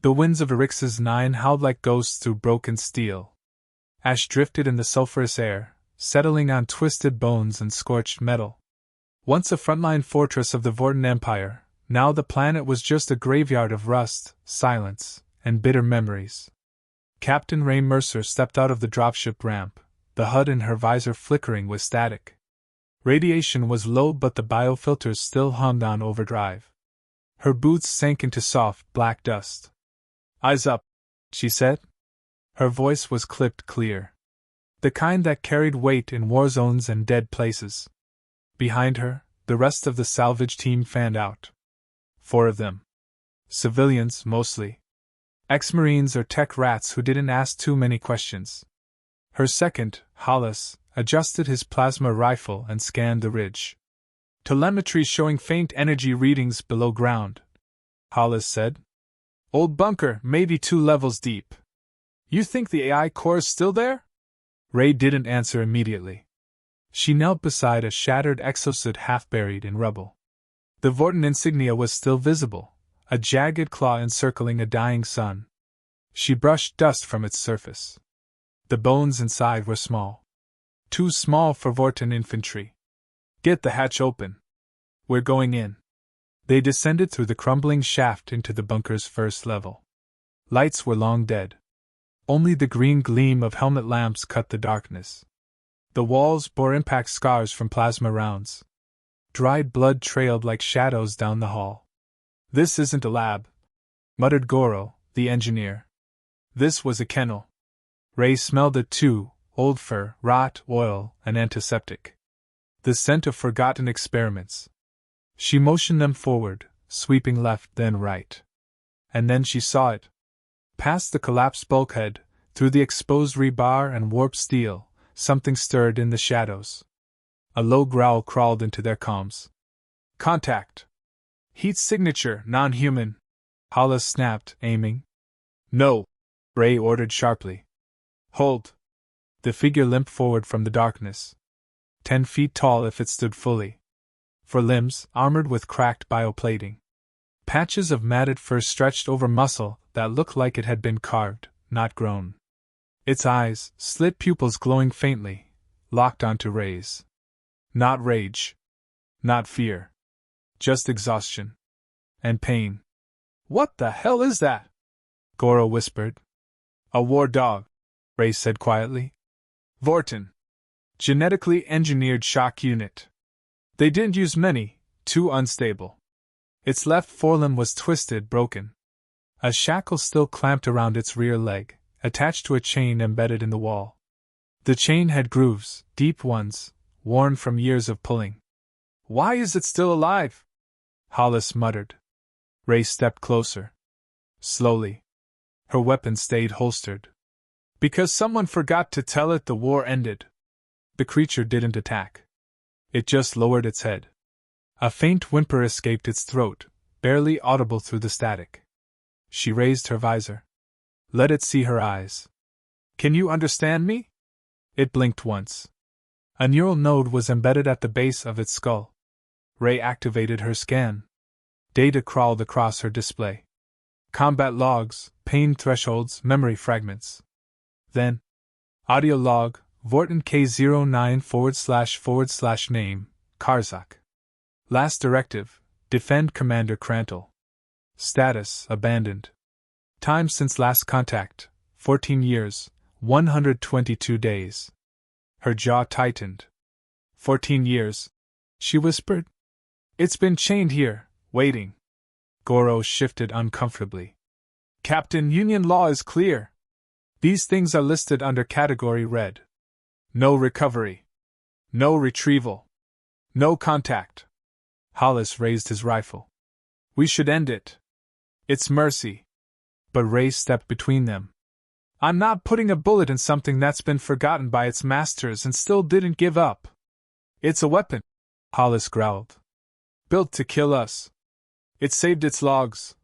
The winds of Erix's 9 howled like ghosts through broken steel. Ash drifted in the sulphurous air, settling on twisted bones and scorched metal. Once a frontline fortress of the Vorten Empire, now the planet was just a graveyard of rust, silence, and bitter memories. Captain Ray Mercer stepped out of the dropship ramp, the HUD in her visor flickering with static. Radiation was low, but the biofilters still hummed on overdrive. Her boots sank into soft, black dust. "Eyes up," she said. Her voice was clipped clear. The kind that carried weight in war zones and dead places. Behind her, the rest of the salvage team fanned out. 4 of them. Civilians, mostly. Ex-Marines or tech rats who didn't ask too many questions. Her second, Hollis, adjusted his plasma rifle and scanned the ridge. "Telemetry showing faint energy readings below ground," Hollis said. "Old bunker, maybe 2 levels deep. You think the AI core's still there?" Ray didn't answer immediately. She knelt beside a shattered exosuit half buried in rubble. The Vorten insignia was still visible, a jagged claw encircling a dying sun. She brushed dust from its surface. The bones inside were small. Too small for Vorten infantry. "Get the hatch open. We're going in." They descended through the crumbling shaft into the bunker's first level. Lights were long dead. Only the green gleam of helmet lamps cut the darkness. The walls bore impact scars from plasma rounds. Dried blood trailed like shadows down the hall. "This isn't a lab," muttered Goro, the engineer. This was a kennel. Ray smelled it too: old fur, rot, oil, and antiseptic. The scent of forgotten experiments. She motioned them forward, sweeping left then right. And then she saw it. Past the collapsed bulkhead, through the exposed rebar and warped steel, something stirred in the shadows. A low growl crawled into their comms. "Contact! Heat signature, non-human," Hollis snapped, aiming. "No," Ray ordered sharply. "Hold." The figure limped forward from the darkness. 10 feet tall if it stood fully. For limbs, armored with cracked bioplating. Patches of matted fur stretched over muscle that looked like it had been carved, not grown. Its eyes, slit pupils glowing faintly, locked onto Ray's. Not rage. Not fear. Just exhaustion. And pain. "What the hell is that?" Goro whispered. "A war dog," Ray said quietly. "Vorten. Genetically engineered shock unit. They didn't use many, too unstable." Its left forelimb was twisted, broken. A shackle still clamped around its rear leg, attached to a chain embedded in the wall. The chain had grooves, deep ones, worn from years of pulling. "Why is it still alive?" Hollis muttered. Ray stepped closer. Slowly. Her weapon stayed holstered. "Because someone forgot to tell it the war ended." The creature didn't attack. It just lowered its head. A faint whimper escaped its throat, barely audible through the static. She raised her visor. Let it see her eyes. "Can you understand me?" It blinked once. A neural node was embedded at the base of its skull. Ray activated her scan. Data crawled across her display. Combat logs, pain thresholds, memory fragments. Then, audio log, Vorten K09//name, Karzak. Last directive, defend Commander Krantel. Status, abandoned. Time since last contact, 14 years, 122 days. Her jaw tightened. 14 years, she whispered. "It's been chained here, waiting." Goro shifted uncomfortably. "Captain, Union law is clear. These things are listed under Category Red. No recovery. No retrieval. No contact." Hollis raised his rifle. "We should end it. It's mercy." But Ray stepped between them. "I'm not putting a bullet in something that's been forgotten by its masters and still didn't give up. It's a weapon," Hollis growled. "Built to kill us. It saved its logs,"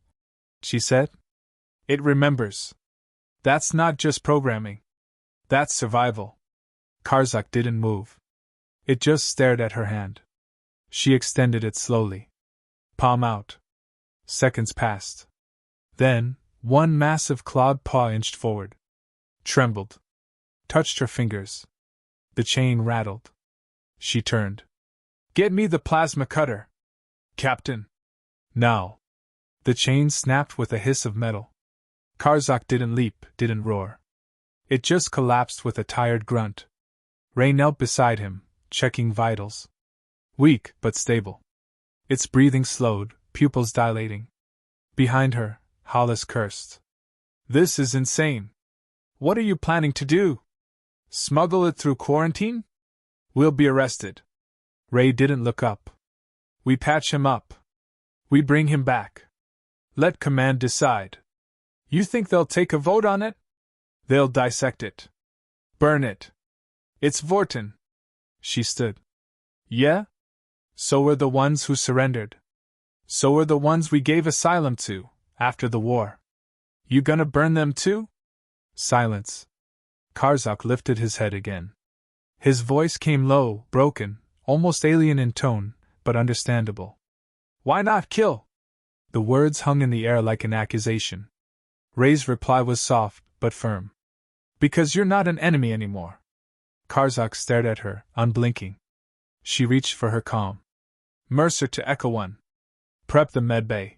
she said. "It remembers. That's not just programming. That's survival." Karzak didn't move. It just stared at her hand. She extended it slowly. Palm out. Seconds passed. Then, One massive clawed paw inched forward. Trembled. Touched her fingers. The chain rattled. She turned. Get me the plasma cutter, Captain. Now. The chain snapped with a hiss of metal. Karzak didn't leap, didn't roar. It just collapsed with a tired grunt. Ray knelt beside him, checking vitals. Weak, but stable. Its breathing slowed, pupils dilating. Behind her, Hollis cursed. This is insane. What are you planning to do? Smuggle it through quarantine? We'll be arrested. Ray didn't look up. We patch him up. We bring him back. Let command decide. You think they'll take a vote on it? They'll dissect it. Burn it. It's Vorten. She stood. Yeah? So were the ones who surrendered. So were the ones we gave asylum to, after the war. You gonna burn them too? Silence. Karzak lifted his head again. His voice came low, broken, almost alien in tone, but understandable. Why not kill? The words hung in the air like an accusation. Ray's reply was soft, but firm. Because you're not an enemy anymore. Karzak stared at her, unblinking. She reached for her comm. Mercer to Echo 1. Prep the medbay.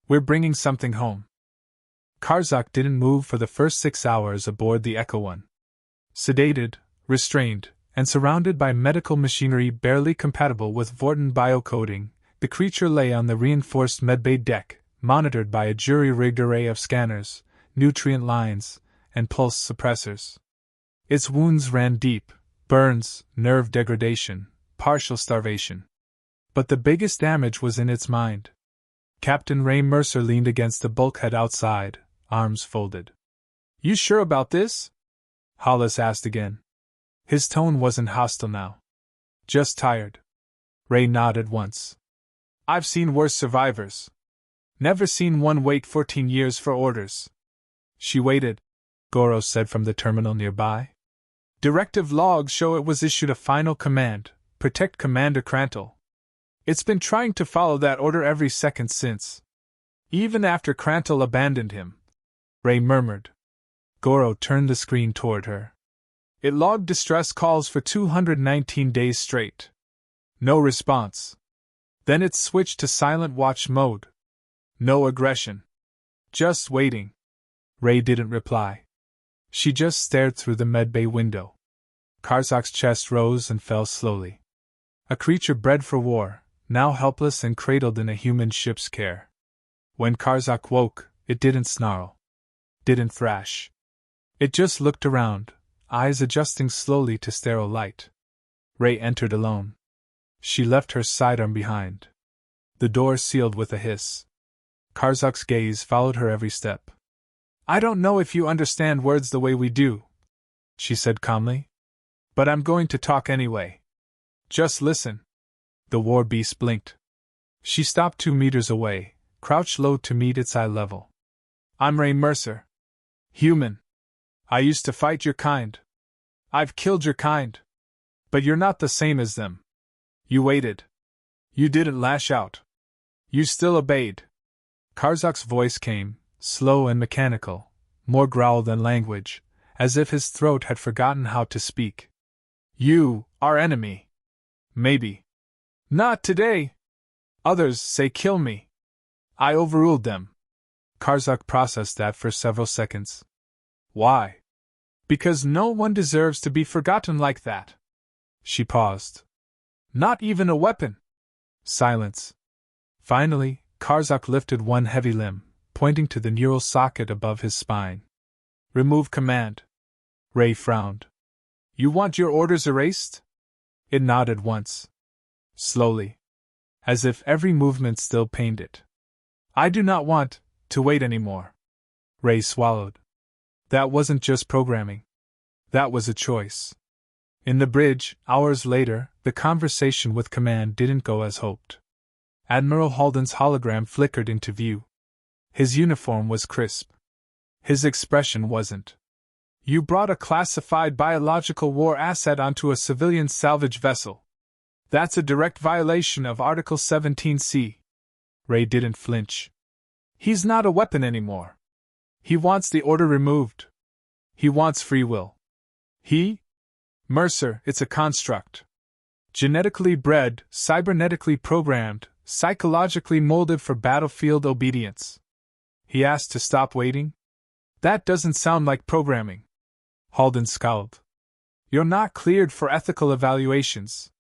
We're bringing something home. Karzak didn't move for the first 6 hours aboard the Echo 1. Sedated, restrained, and surrounded by medical machinery barely compatible with Vorten biocoding, the creature lay on the reinforced medbay deck, monitored by a jury-rigged array of scanners, nutrient lines, and pulse suppressors. Its wounds ran deep: burns, nerve degradation, partial starvation. But the biggest damage was in its mind. Captain Ray Mercer leaned against the bulkhead outside, arms folded. You sure about this? Hollis asked again. His tone wasn't hostile now. Just tired. Ray nodded once. I've seen worse survivors. Never seen one wait 14 years for orders. She waited, Goro said from the terminal nearby. Directive logs show it was issued a final command: protect Commander Crantle. It's been trying to follow that order every second since. Even after Crantle abandoned him. Ray murmured. Goro turned the screen toward her. It logged distress calls for 219 days straight. No response. Then it switched to silent watch mode. No aggression. Just waiting. Ray didn't reply. She just stared through the medbay window. Karzak's chest rose and fell slowly. A creature bred for war, now helpless and cradled in a human ship's care. When Karzak woke, it didn't snarl. Didn't thrash. It just looked around, eyes adjusting slowly to sterile light. Ray entered alone. She left her sidearm behind. The door sealed with a hiss. Karzak's gaze followed her every step. I don't know if you understand words the way we do, she said calmly. But I'm going to talk anyway. Just listen. The war beast blinked. She stopped 2 meters away, crouched low to meet its eye level. I'm Ray Mercer. Human. I used to fight your kind. I've killed your kind. But you're not the same as them. You waited. You didn't lash out. You still obeyed. Karzak's voice came, slow and mechanical, more growl than language, as if his throat had forgotten how to speak. You, our enemy. Maybe. Not today. Others say kill me. I overruled them. Karzak processed that for several seconds. Why? Because no one deserves to be forgotten like that. She paused. Not even a weapon. Silence. Finally, Karzak lifted one heavy limb, pointing to the neural socket above his spine. Remove command. Ray frowned. You want your orders erased? It nodded once. Slowly. As if every movement still pained it. I do not want to wait anymore. Ray swallowed. That wasn't just programming. That was a choice. In the bridge, hours later, the conversation with command didn't go as hoped. Admiral Halden's hologram flickered into view. His uniform was crisp. His expression wasn't. You brought a classified biological war asset onto a civilian salvage vessel. That's a direct violation of Article 17C. Ray didn't flinch. He's not a weapon anymore. He wants the order removed. He wants free will. He? Mercer, it's a construct. Genetically bred, cybernetically programmed, psychologically molded for battlefield obedience. He asked to stop waiting? That doesn't sound like programming. Halden scowled. You're not cleared for ethical evaluations.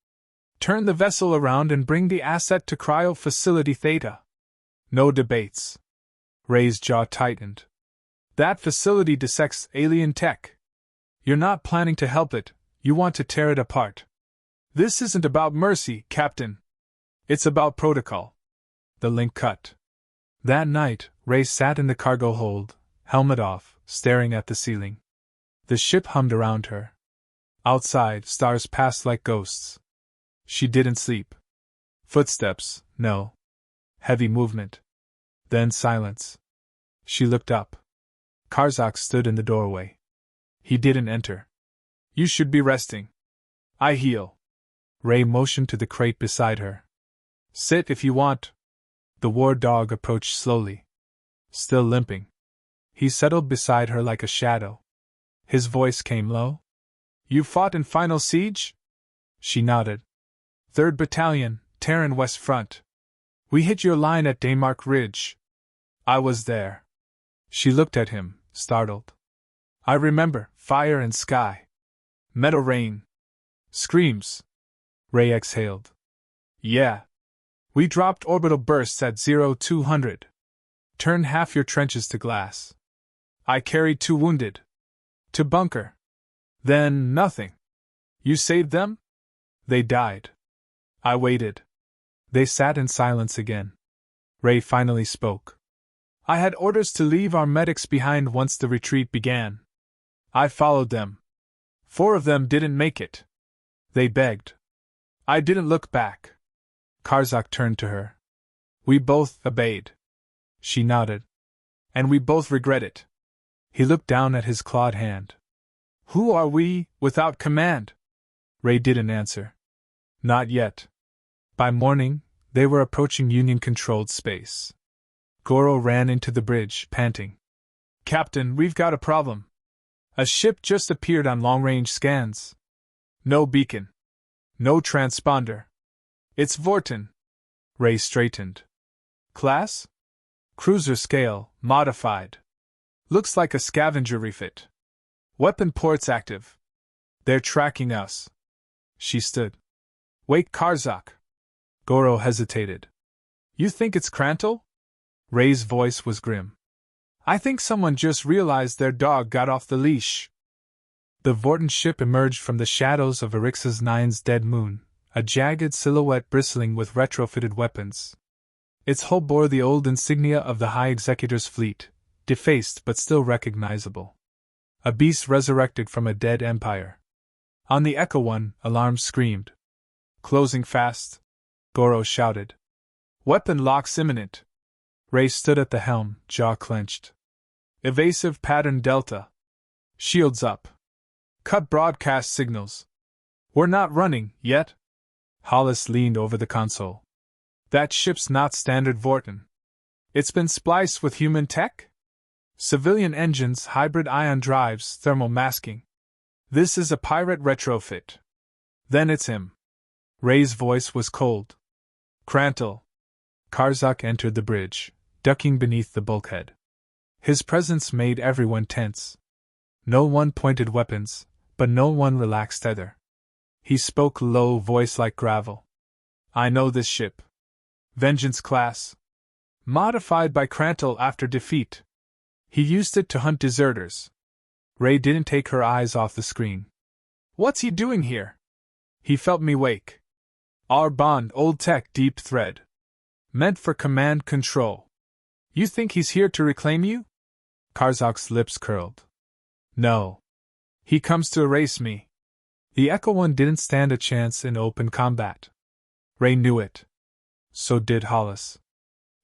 Turn the vessel around and bring the asset to Cryo Facility Theta. No debates. Ray's jaw tightened. That facility dissects alien tech. You're not planning to help it, you want to tear it apart. This isn't about mercy, Captain. It's about protocol. The link cut. That night, Ray sat in the cargo hold, helmet off, staring at the ceiling. The ship hummed around her. Outside, stars passed like ghosts. She didn't sleep. Footsteps, no. Heavy movement. Then silence. She looked up. Karzak stood in the doorway. He didn't enter. You should be resting. I heal. Ray motioned to the crate beside her. Sit if you want. The war dog approached slowly. Still limping. He settled beside her like a shadow. His voice came low. You fought in Final Siege? She nodded. 3rd Battalion, Terran West Front. We hit your line at Daymark Ridge. I was there. She looked at him, startled. I remember, fire and sky. Metal rain. Screams. Ray exhaled. Yeah. We dropped orbital bursts at 0200. Turn half your trenches to glass. I carried 2 wounded. To bunker. Then nothing. You saved them? They died. I waited. They sat in silence again. Ray finally spoke. I had orders to leave our medics behind once the retreat began. I followed them. 4 of them didn't make it. They begged. I didn't look back. Karzak turned to her. We both obeyed. She nodded. And we both regret it. He looked down at his clawed hand. Who are we, without command? Ray didn't answer. Not yet. By morning, they were approaching Union-controlled space. Goro ran into the bridge, panting. Captain, we've got a problem. A ship just appeared on long-range scans. No beacon. No transponder. It's Vorten. Ray straightened. Class? Cruiser scale, modified. Looks like a scavenger refit. Weapon ports active. They're tracking us. She stood. Wait, Karzak. Goro hesitated. You think it's Krantel? Ray's voice was grim. I think someone just realized their dog got off the leash. The Vorten ship emerged from the shadows of Erixa's 9's dead moon, a jagged silhouette bristling with retrofitted weapons. Its hull bore the old insignia of the High Executor's fleet, defaced but still recognizable. A beast resurrected from a dead empire. On the Echo One, alarms screamed. Closing fast, Goro shouted. Weapon locks imminent. Ray stood at the helm, jaw clenched. Evasive pattern Delta. Shields up. Cut broadcast signals. We're not running, yet. Hollis leaned over the console. That ship's not standard Vorten. It's been spliced with human tech? Civilian engines, hybrid ion drives, thermal masking. This is a pirate retrofit. Then it's him. Ray's voice was cold. Krantel. Karzak entered the bridge, ducking beneath the bulkhead. His presence made everyone tense. No one pointed weapons, but no one relaxed either. He spoke low, voice like gravel. I know this ship. Vengeance class. Modified by Krantel after defeat. He used it to hunt deserters. Ray didn't take her eyes off the screen. What's he doing here? He felt me wake. Our bond, old tech, deep thread. Meant for command control. You think he's here to reclaim you? Karzak's lips curled. No. He comes to erase me. The Echo One didn't stand a chance in open combat. Ray knew it. So did Hollis.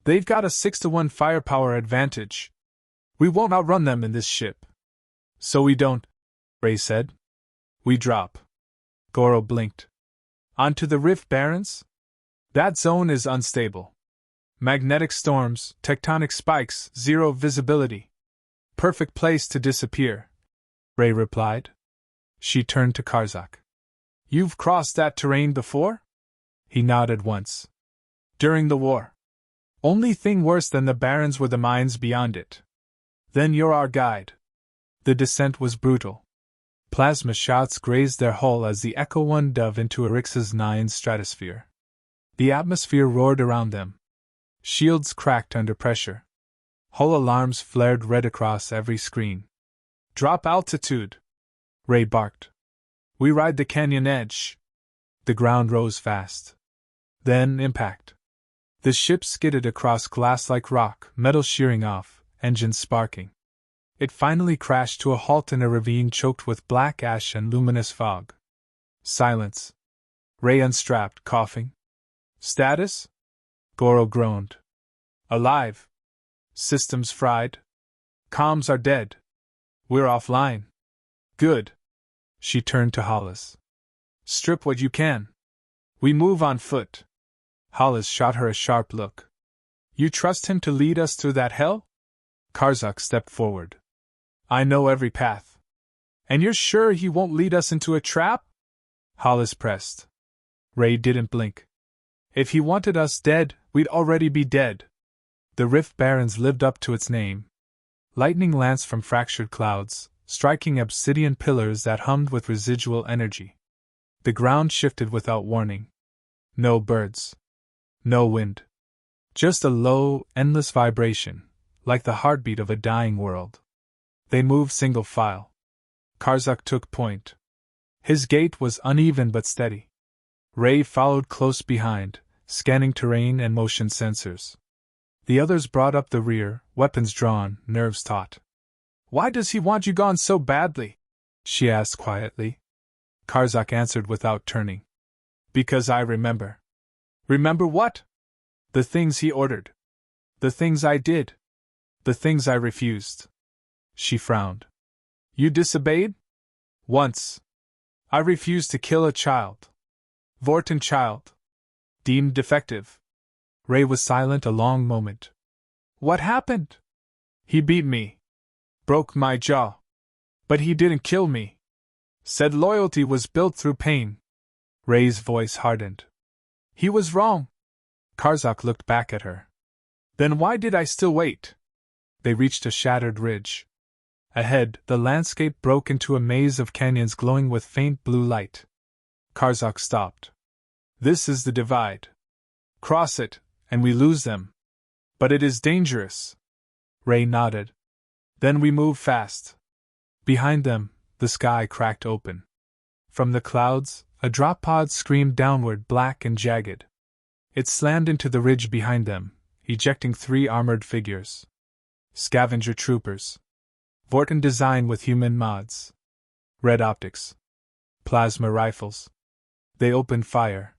They've got a 6-to-1 firepower advantage. We won't outrun them in this ship. So we don't, Ray said. We drop. Goro blinked. Onto the Rift Barrens? That zone is unstable. Magnetic storms, tectonic spikes, zero visibility. Perfect place to disappear, Ray replied. She turned to Karzak. You've crossed that terrain before? He nodded once. During the war. Only thing worse than the barrens were the mines beyond it. Then you're our guide. The descent was brutal. Plasma shots grazed their hull as the Echo 1 dove into Erix's 9 stratosphere. The atmosphere roared around them. Shields cracked under pressure. Hull alarms flared red across every screen. Drop altitude, Ray barked. We ride the canyon edge. The ground rose fast. Then impact. The ship skidded across glass-like rock, metal shearing off, engines sparking. It finally crashed to a halt in a ravine choked with black ash and luminous fog. Silence. Ray unstrapped, coughing. Status? Goro groaned. Alive. Systems fried. Comms are dead. We're offline. Good. She turned to Hollis. Strip what you can. We move on foot. Hollis shot her a sharp look. You trust him to lead us through that hell? Karzak stepped forward. I know every path. And you're sure he won't lead us into a trap? Hollis pressed. Ray didn't blink. If he wanted us dead, we'd already be dead. The Rift Barrens lived up to its name. Lightning lanced from fractured clouds, striking obsidian pillars that hummed with residual energy. The ground shifted without warning. No birds. No wind. Just a low, endless vibration, like the heartbeat of a dying world. They moved single file. Karzak took point. His gait was uneven but steady. Ray followed close behind, scanning terrain and motion sensors. The others brought up the rear, weapons drawn, nerves taut. Why does he want you gone so badly? She asked quietly. Karzak answered without turning. Because I remember. Remember what? The things he ordered. The things I did. The things I refused. She frowned. You disobeyed? Once. I refused to kill a child. Vorten child. Deemed defective. Ray was silent a long moment. What happened? He beat me. Broke my jaw. But he didn't kill me. Said loyalty was built through pain. Ray's voice hardened. He was wrong. Karzak looked back at her. Then why did I still wait? They reached a shattered ridge. Ahead, the landscape broke into a maze of canyons glowing with faint blue light. Karzak stopped. This is the divide. Cross it, and we lose them. But it is dangerous. Ray nodded. Then we move fast. Behind them, the sky cracked open. From the clouds, a drop pod screamed downward, black and jagged. It slammed into the ridge behind them, ejecting 3 armored figures. Scavenger troopers. Vorten design with human mods. Red optics. Plasma rifles. They opened fire.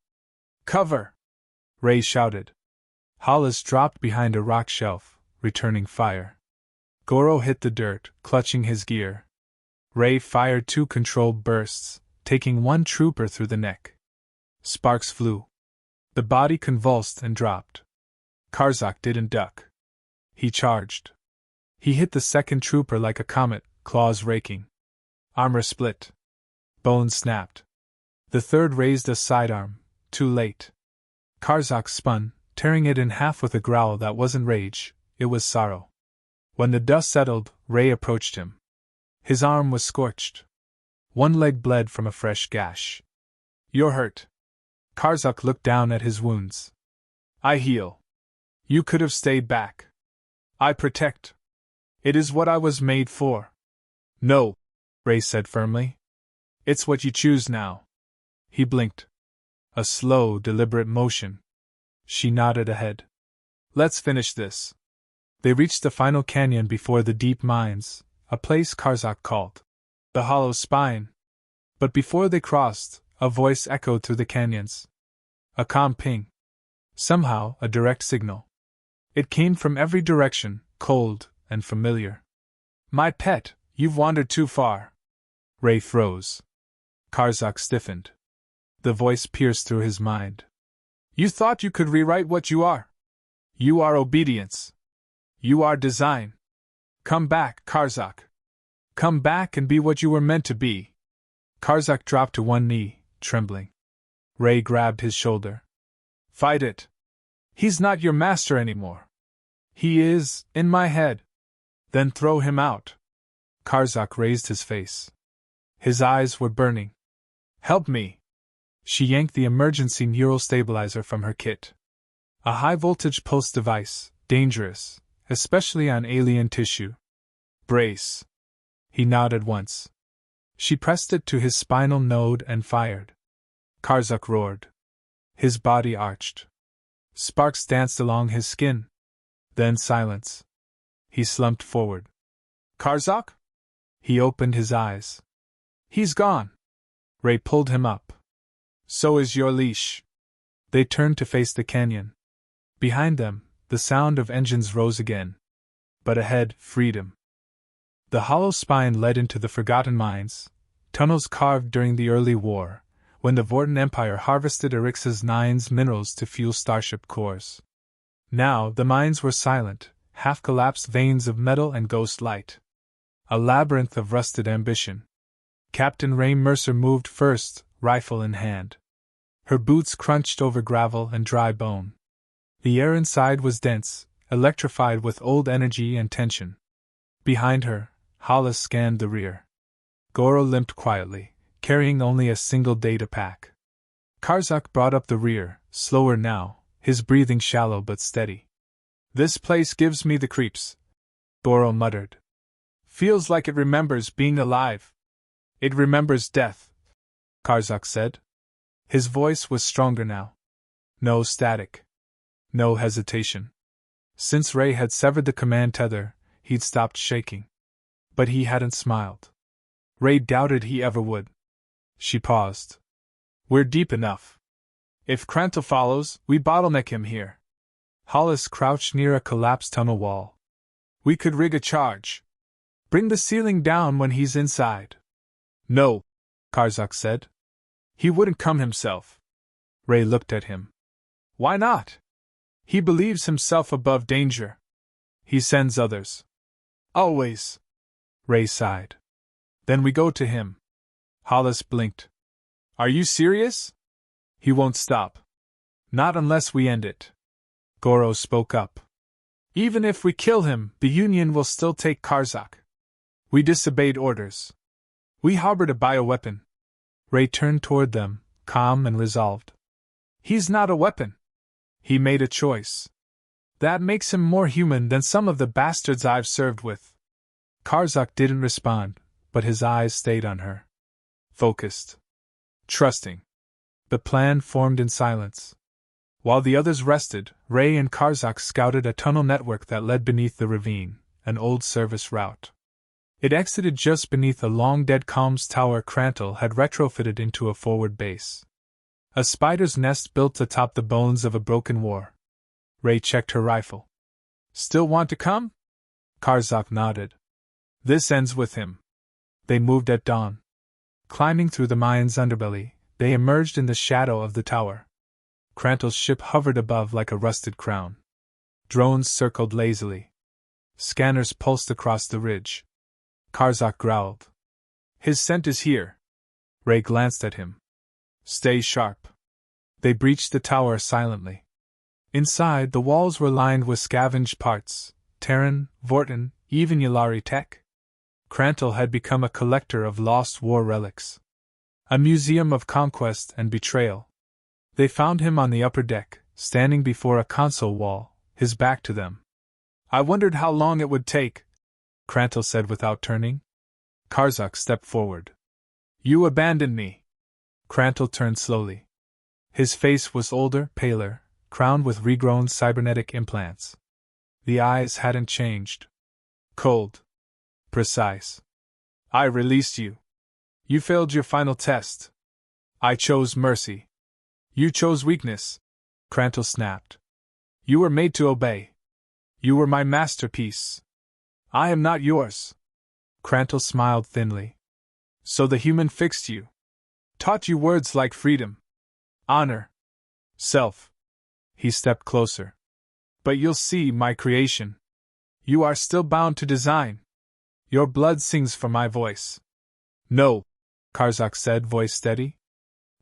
Cover! Ray shouted. Hollis dropped behind a rock shelf, returning fire. Goro hit the dirt, clutching his gear. Ray fired 2 controlled bursts, taking 1 trooper through the neck. Sparks flew. The body convulsed and dropped. Karzak didn't duck. He charged. He hit the second trooper like a comet, claws raking. Armor split. Bones snapped. The third raised a sidearm, too late. Karzak spun, tearing it in half with a growl that wasn't rage, it was sorrow. When the dust settled, Ray approached him. His arm was scorched. 1 leg bled from a fresh gash. You're hurt. Karzak looked down at his wounds. I heal. You could have stayed back. I protect. It is what I was made for. No, Ray said firmly. It's what you choose now. He blinked. A slow, deliberate motion. She nodded ahead. Let's finish this. They reached the final canyon before the deep mines, a place Karzak called the Hollow Spine. But before they crossed, a voice echoed through the canyons. A calm ping. Somehow, a direct signal. It came from every direction, cold and familiar. My pet, you've wandered too far. Ray froze. Karzak stiffened. The voice pierced through his mind. You thought you could rewrite what you are. You are obedience. You are design. Come back, Karzak. Come back and be what you were meant to be. Karzak dropped to one knee, trembling. Ray grabbed his shoulder. Fight it. He's not your master anymore. He is, in my head. Then throw him out. Karzak raised his face. His eyes were burning. Help me. She yanked the emergency neural stabilizer from her kit. A high-voltage pulse device, dangerous, especially on alien tissue. Brace. He nodded once. She pressed it to his spinal node and fired. Karzak roared. His body arched. Sparks danced along his skin. Then silence. He slumped forward. Karzak? He opened his eyes. He's gone. Ray pulled him up. So is your leash. They turned to face the canyon. Behind them, the sound of engines rose again. But ahead, freedom. The hollow spine led into the forgotten mines, tunnels carved during the early war, when the Vorten Empire harvested Erix's Nine's minerals to fuel starship cores. Now the mines were silent, half-collapsed veins of metal and ghost light. A labyrinth of rusted ambition. Captain Ray Mercer moved first, rifle in hand. Her boots crunched over gravel and dry bone. The air inside was dense, electrified with old energy and tension. Behind her, Hollis scanned the rear. Goro limped quietly, carrying only a single data pack. Karzak brought up the rear, slower now, his breathing shallow but steady. This place gives me the creeps, Goro muttered. Feels like it remembers being alive. It remembers death, Karzak said. His voice was stronger now. No static. No hesitation. Since Ray had severed the command tether, he'd stopped shaking. But he hadn't smiled. Ray doubted he ever would. She paused. We're deep enough. If Krantil follows, we bottleneck him here. Hollis crouched near a collapsed tunnel wall. We could rig a charge. Bring the ceiling down when he's inside. No, Karzak said. He wouldn't come himself. Ray looked at him. Why not? He believes himself above danger. He sends others. Always. Ray sighed. Then we go to him. Hollis blinked. Are you serious? He won't stop. Not unless we end it. Goro spoke up. Even if we kill him, the Union will still take Karzak. We disobeyed orders. We harbored a bioweapon. Ray turned toward them, calm and resolved. He's not a weapon. He made a choice. That makes him more human than some of the bastards I've served with. Karzak didn't respond, but his eyes stayed on her. Focused. Trusting. The plan formed in silence. While the others rested, Ray and Karzak scouted a tunnel network that led beneath the ravine, an old service route. It exited just beneath a long-dead comms tower Krantil had retrofitted into a forward base. A spider's nest built atop the bones of a broken war. Ray checked her rifle. Still want to come? Karzak nodded. This ends with him. They moved at dawn. Climbing through the mine's underbelly, they emerged in the shadow of the tower. Krantil's ship hovered above like a rusted crown. Drones circled lazily. Scanners pulsed across the ridge. Karzak growled. His scent is here. Ray glanced at him. Stay sharp. They breached the tower silently. Inside, the walls were lined with scavenged parts, Terran, Vorten, even Yulari tech. Krantil had become a collector of lost war relics. A museum of conquest and betrayal. They found him on the upper deck, standing before a console wall, his back to them. I wondered how long it would take, Krantil said without turning. Karzak stepped forward. You abandoned me. Krantil turned slowly. His face was older, paler, crowned with regrown cybernetic implants. The eyes hadn't changed. Cold. Precise. I released you. You failed your final test. I chose mercy. You chose weakness, Krantil snapped. You were made to obey. You were my masterpiece. I am not yours. Krantil smiled thinly. So the human fixed you. Taught you words like freedom. Honor. Self. He stepped closer. But you'll see my creation. You are still bound to design. Your blood sings for my voice. No, Karzak said, voice steady.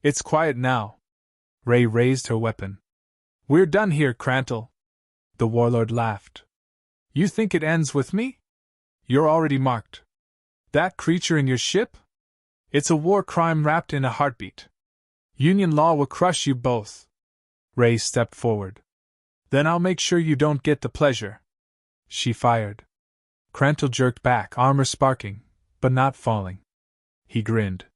It's quiet now. Ray raised her weapon. We're done here, Crantle. The warlord laughed. You think it ends with me? You're already marked. That creature in your ship? It's a war crime wrapped in a heartbeat. Union law will crush you both. Ray stepped forward. Then I'll make sure you don't get the pleasure. She fired. Crantle jerked back, armor sparking, but not falling. He grinned.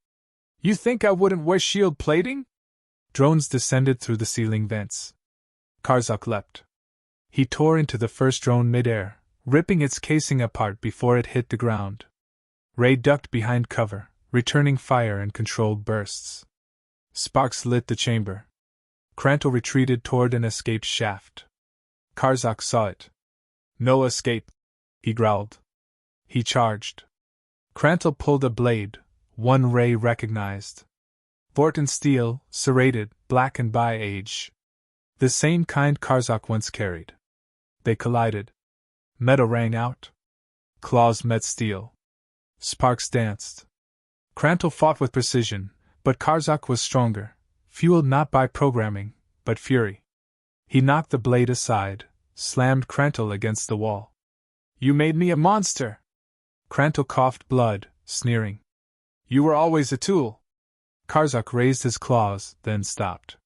You think I wouldn't wear shield plating? Drones descended through the ceiling vents. Karzak leapt. He tore into the first drone midair, ripping its casing apart before it hit the ground. Ray ducked behind cover, returning fire in controlled bursts. Sparks lit the chamber. Crantle retreated toward an escape shaft. Karzak saw it. No escape, he growled. He charged. Crantle pulled a blade, one Ray recognized. Vorten steel, serrated, blackened by age. The same kind Karzak once carried. They collided. Metal rang out. Claws met steel. Sparks danced. Crantle fought with precision, but Karzak was stronger, fueled not by programming, but fury. He knocked the blade aside, slammed Crantle against the wall. You made me a monster! Crantle coughed blood, sneering. You were always a tool. Karzak raised his claws, then stopped.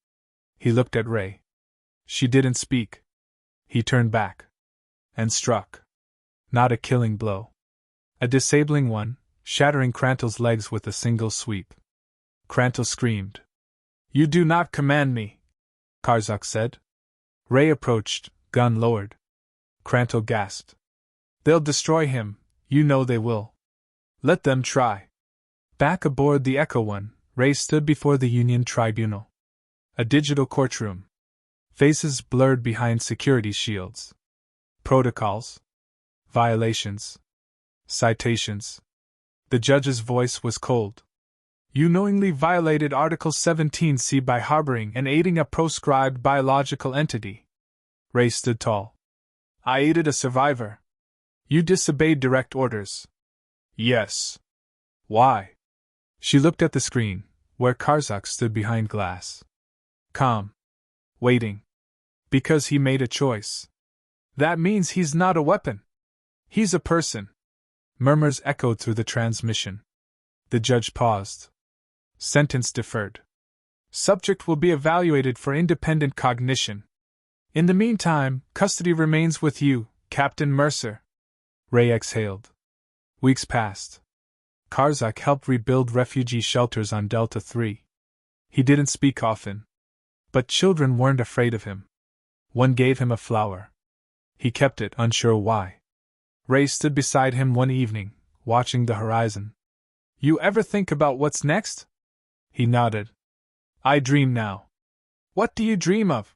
He looked at Ray. She didn't speak. He turned back. And struck. Not a killing blow. A disabling one, shattering Crantle's legs with a single sweep. Crantle screamed. You do not command me, Karzak said. Ray approached, gun lowered. Crantle gasped. They'll destroy him, you know they will. Let them try. Back aboard the Echo One, Ray stood before the Union Tribunal. A digital courtroom. Faces blurred behind security shields. Protocols. Violations. Citations. The judge's voice was cold. You knowingly violated Article 17C by harboring and aiding a proscribed biological entity. Ray stood tall. I aided a survivor. You disobeyed direct orders. Yes. Why? She looked at the screen, where Karzak stood behind glass. Calm. Waiting. Because he made a choice. That means he's not a weapon. He's a person. Murmurs echoed through the transmission. The judge paused. Sentence deferred. Subject will be evaluated for independent cognition. In the meantime, custody remains with you, Captain Mercer. Ray exhaled. Weeks passed. Karzak helped rebuild refugee shelters on Delta 3. He didn't speak often. But children weren't afraid of him. One gave him a flower. He kept it, unsure why. Ray stood beside him one evening, watching the horizon. You ever think about what's next? He nodded. I dream now. What do you dream of?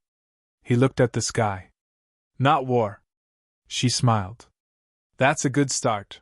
He looked at the sky. Not war. She smiled. That's a good start.